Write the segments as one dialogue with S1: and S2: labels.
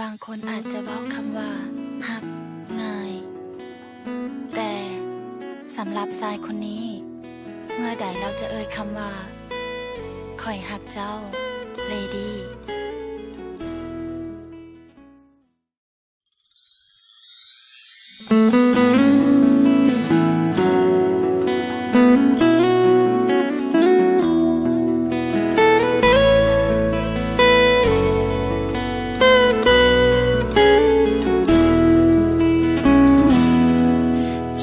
S1: บางคนอาจจะเว้าคำว่าฮักง่ายแต่สำหรับชายคนนี้เมื่อใดเราจะเอ่ยคำว่าข่อยฮักเจ้าเลดี้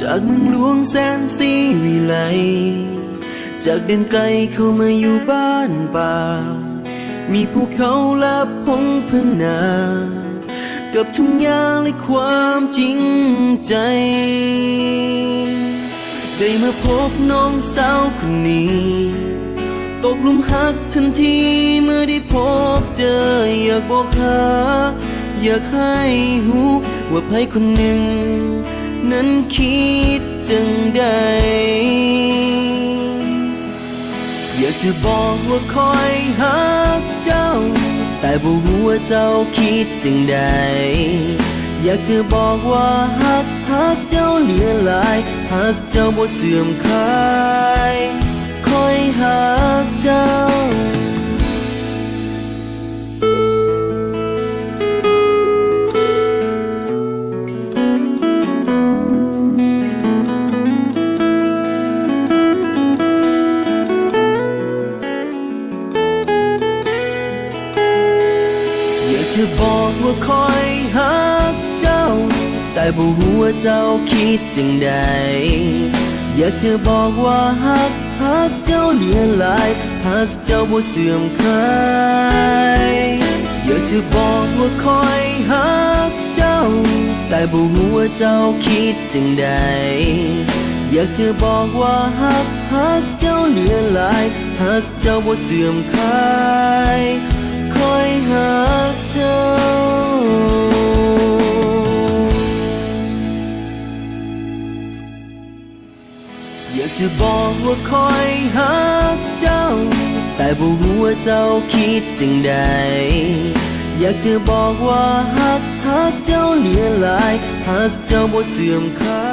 S2: จากเมืองหลวงแสนสีวิไลจากเดินไกลเข้ามาอยู่บ้านป่ามีภูเขาและพงพนากับทุ่งหญ้าและความจริงใจได้มาพบน้องสาวคนนี้ตกหลุมรักทันทีเมื่อได้พบเจออยากบอกหาอยากให้หูว่าใครคนหนึ่งนั้นคิดจังใดอยากจะบอกว่าคอยหักเจ้าแต่บ่รู้ว่าเจ้าคิดจังใดอยากจะบอกว่าหักเจ้าเหลือหลายหักเจ้าบ่เสื่อมคลายคอยหักเจ้าจะบอกว่าคอยหักเจ้าแต่บ่รู้ว่าเจ้าคิดจังใดอยากจะบอกว่าหักเจ้าเหลือหลายหักเจ้าบ่เสื่อมคลายอยากจะบอกว่าคอยหักเจ้าแต่บ่รู้ว่าเจ้าคิดจังใดอยากจะบอกว่าหักเจ้าเหลือหลายหักเจ้าบ่เสื่อมคลายคอยหักเจ้าอยากจะบอกว่าคอยหักเจ้าแต่บ่รู้ว่าเจ้าคิดจังใดอยากจะบอกว่าหักเจ้าเหลือหลายหักเจ้าบ่เสื่อมคลาย